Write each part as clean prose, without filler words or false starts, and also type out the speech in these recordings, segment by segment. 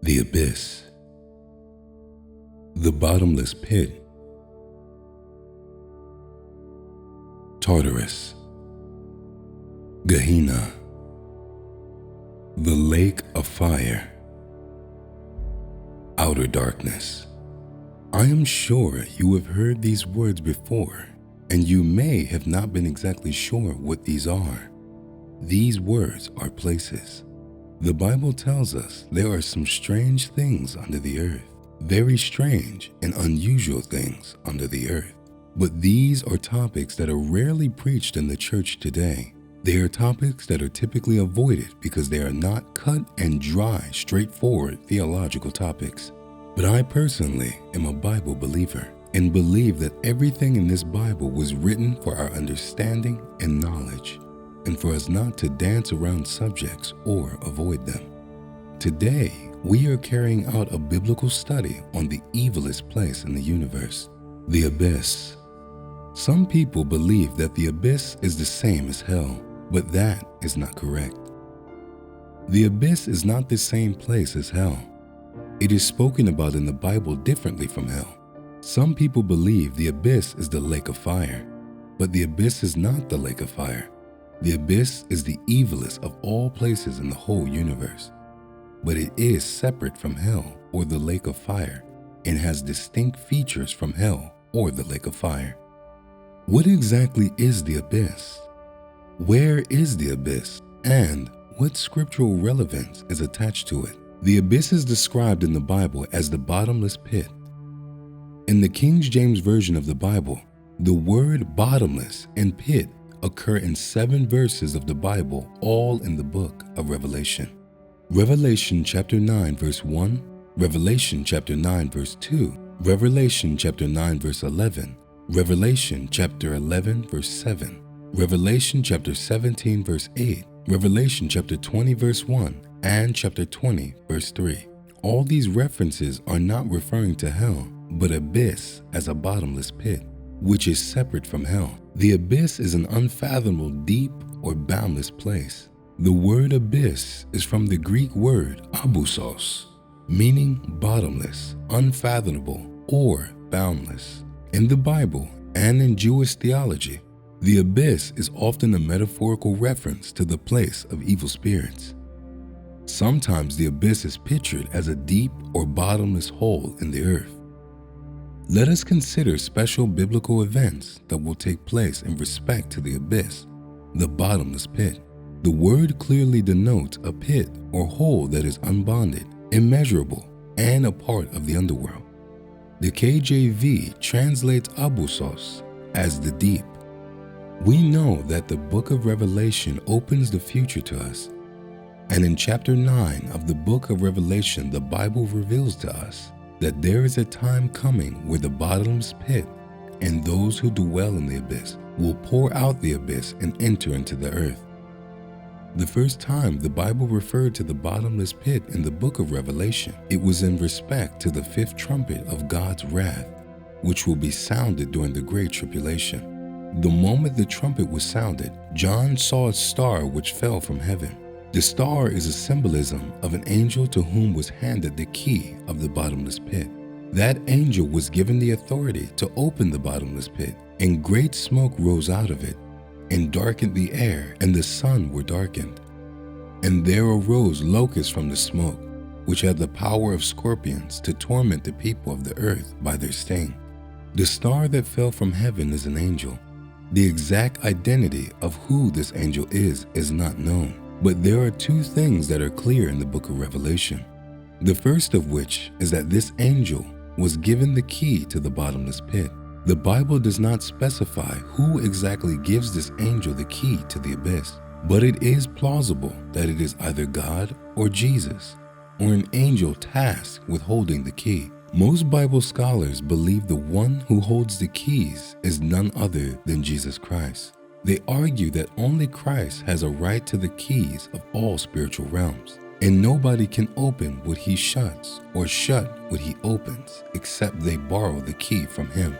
The abyss, the bottomless pit, Tartarus, Gehenna, the lake of fire, outer darkness. I am sure you have heard these words before, and you may have not been exactly sure what these are. These words are places. The Bible tells us there are some strange things under the earth, very strange and unusual things under the earth. But these are topics that are rarely preached in the church today. They are topics that are typically avoided because they are not cut and dry, straightforward theological topics. But I personally am a Bible believer and believe that everything in this Bible was written for our understanding and knowledge, and for us not to dance around subjects or avoid them. Today, we are carrying out a biblical study on the evilest place in the universe, the abyss. Some people believe that the abyss is the same as hell, but that is not correct. The abyss is not the same place as hell. It is spoken about in the Bible differently from hell. Some people believe the abyss is the lake of fire, but the abyss is not the lake of fire. The abyss is the evilest of all places in the whole universe, but it is separate from hell or the lake of fire and has distinct features from hell or the lake of fire. What exactly is the abyss? Where is the abyss? And what scriptural relevance is attached to it? The abyss is described in the Bible as the bottomless pit. In the King James Version of the Bible, the word bottomless and pit occur in 7 verses of the Bible, all in the book of Revelation. Revelation chapter 9 verse 1, Revelation chapter 9 verse 2, Revelation chapter 9 verse 11, Revelation chapter 11 verse 7, Revelation chapter 17 verse 8, Revelation chapter 20 verse 1, and chapter 20 verse 3. All these references are not referring to hell, but abyss as a bottomless pit, which is separate from hell. The abyss is an unfathomable, deep, or boundless place. The word abyss is from the Greek word abyssos, meaning bottomless, unfathomable, or boundless. In the Bible and in Jewish theology, the abyss is often a metaphorical reference to the place of evil spirits. Sometimes the abyss is pictured as a deep or bottomless hole in the earth. Let us consider special biblical events that will take place in respect to the abyss, the bottomless pit. The word clearly denotes a pit or hole that is unbounded, immeasurable, and a part of the underworld. The KJV translates abyssos as the deep. We know that the book of Revelation opens the future to us. And in chapter 9 of the book of Revelation, the Bible reveals to us that there is a time coming where the bottomless pit and those who dwell in the abyss will pour out the abyss and enter into the earth. The first time the Bible referred to the bottomless pit in the book of Revelation, it was in respect to the 5th trumpet of God's wrath, which will be sounded during the Great Tribulation. The moment the trumpet was sounded, John saw a star which fell from heaven. The star is a symbolism of an angel to whom was handed the key of the bottomless pit. That angel was given the authority to open the bottomless pit, and great smoke rose out of it, and darkened the air, and the sun were darkened. And there arose locusts from the smoke, which had the power of scorpions to torment the people of the earth by their sting. The star that fell from heaven is an angel. The exact identity of who this angel is not known. But there are 2 things that are clear in the book of Revelation. The first of which is that this angel was given the key to the bottomless pit. The Bible does not specify who exactly gives this angel the key to the abyss, but it is plausible that it is either God or Jesus, or an angel tasked with holding the key. Most Bible scholars believe the one who holds the keys is none other than Jesus Christ. They argue that only Christ has a right to the keys of all spiritual realms, and nobody can open what he shuts or shut what he opens except they borrow the key from him.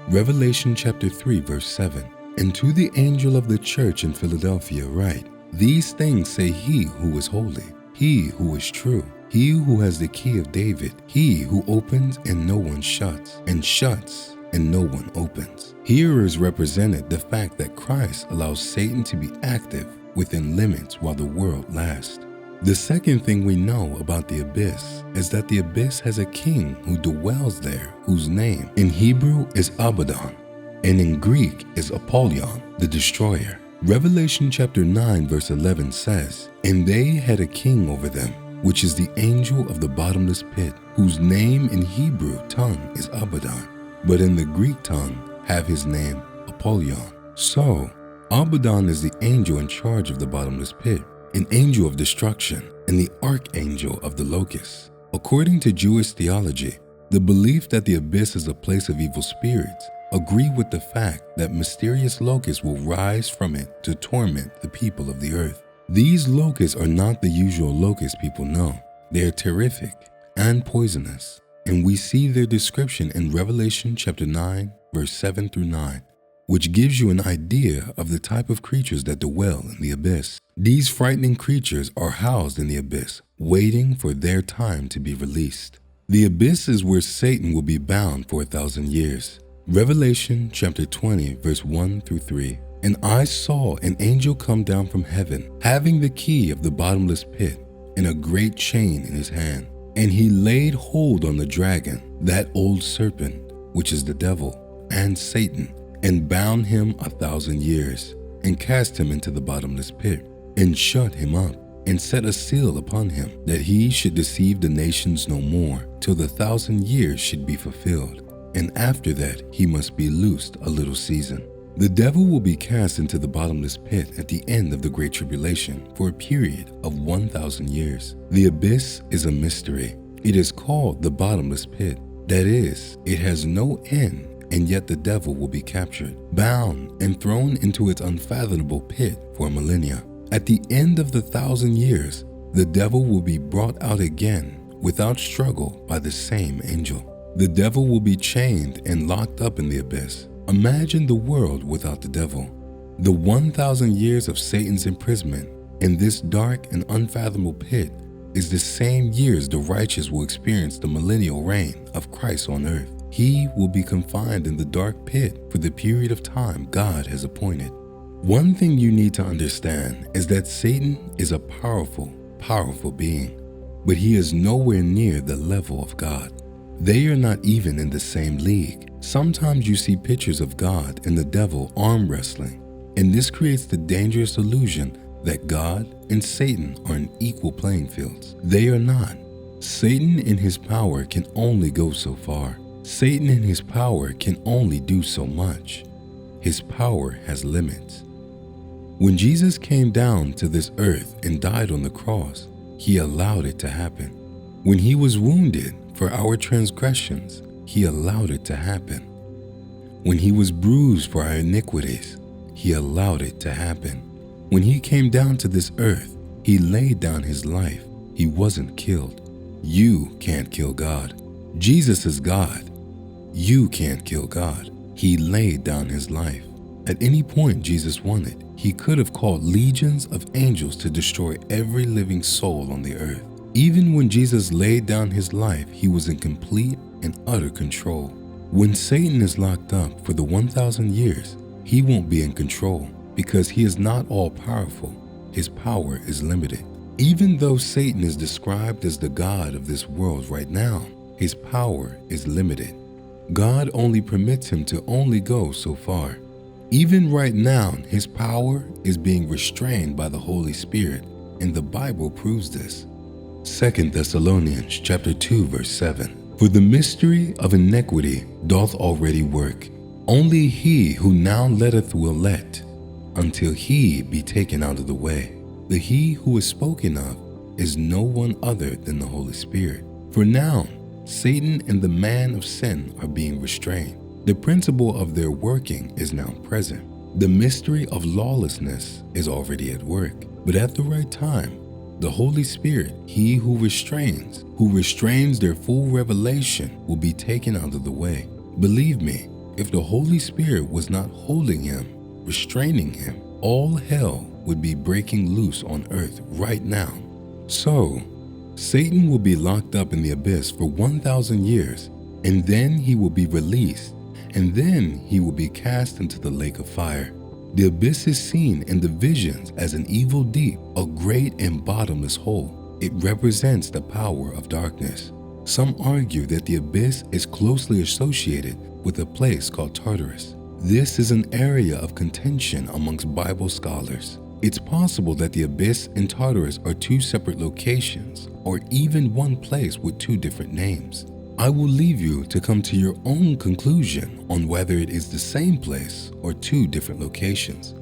Revelation chapter 3 verse 7, "And to the angel of the church in Philadelphia write, These things say he who is holy, he who is true, he who has the key of David, he who opens and no one shuts, and shuts and no one opens. Here is represented the fact that Christ allows Satan to be active within limits while the world lasts. The second thing we know about the abyss is that the abyss has a king who dwells there, whose name in Hebrew is Abaddon, and in Greek is Apollyon, the destroyer. Revelation chapter 9 verse 11 says, "And they had a king over them, which is the angel of the bottomless pit, whose name in Hebrew tongue is Abaddon, but in the Greek tongue have his name Apollyon." So, Abaddon is the angel in charge of the bottomless pit, an angel of destruction, and the archangel of the locusts. According to Jewish theology, the belief that the abyss is a place of evil spirits agree with the fact that mysterious locusts will rise from it to torment the people of the earth. These locusts are not the usual locusts people know. They are terrific and poisonous, and we see their description in Revelation chapter 9, verse 7 through 9, which gives you an idea of the type of creatures that dwell in the abyss. These frightening creatures are housed in the abyss, waiting for their time to be released. The abyss is where Satan will be bound for 1,000 years. Revelation chapter 20, verse 1 through 3. "And I saw an angel come down from heaven, having the key of the bottomless pit and a great chain in his hand. And he laid hold on the dragon, that old serpent, which is the devil and Satan, and bound him 1,000 years, and cast him into the bottomless pit, and shut him up, and set a seal upon him, that he should deceive the nations no more, till the 1,000 years should be fulfilled. And after that he must be loosed a little season." The devil will be cast into the bottomless pit at the end of the Great Tribulation for a period of 1,000 years. The abyss is a mystery. It is called the bottomless pit. That is, it has no end, and yet the devil will be captured, bound, and thrown into its unfathomable pit for millennia. At the end of the 1,000 years, the devil will be brought out again without struggle by the same angel. The devil will be chained and locked up in the abyss. Imagine the world without the devil. The 1,000 years of Satan's imprisonment in this dark and unfathomable pit is the same years the righteous will experience the millennial reign of Christ on earth. He will be confined in the dark pit for the period of time God has appointed. One thing you need to understand is that Satan is a powerful, powerful being, but he is nowhere near the level of God. They are not even in the same league. Sometimes you see pictures of God and the devil arm wrestling, and this creates the dangerous illusion that God and Satan are in equal playing fields. They are not. Satan in his power can only go so far. Satan in his power can only do so much. His power has limits. When Jesus came down to this earth and died on the cross, he allowed it to happen. When he was wounded for our transgressions, he allowed it to happen. When he was bruised for our iniquities, he allowed it to happen. When he came down to this earth, he laid down his life. He wasn't killed. You can't kill God. Jesus is God. You can't kill God. He laid down his life. At any point Jesus wanted, he could have called legions of angels to destroy every living soul on the earth. Even when Jesus laid down his life, he was in complete and utter control. When Satan is locked up for the 1,000 years, he won't be in control because he is not all-powerful. His power is limited. Even though Satan is described as the god of this world right now, his power is limited. God only permits him to only go so far. Even right now, his power is being restrained by the Holy Spirit, and the Bible proves this. 2 Thessalonians chapter 2 verse 7. "For the mystery of iniquity doth already work. Only he who now letteth will let, until he be taken out of the way. The he who is spoken of is no one other than the Holy Spirit. For now, Satan and the man of sin are being restrained. The principle of their working is now present. The mystery of lawlessness is already at work. But at the right time, the Holy Spirit, he who restrains their full revelation, will be taken out of the way. Believe me, if the Holy Spirit was not holding him, restraining him, all hell would be breaking loose on earth right now. So, Satan will be locked up in the abyss for 1,000 years, and then he will be released, and then he will be cast into the lake of fire. The abyss is seen in the visions as an evil deep, a great and bottomless hole. It represents the power of darkness. Some argue that the abyss is closely associated with a place called Tartarus. This is an area of contention amongst Bible scholars. It's possible that the abyss and Tartarus are two separate locations, or even one place with two different names. I will leave you to come to your own conclusion on whether it is the same place or two different locations.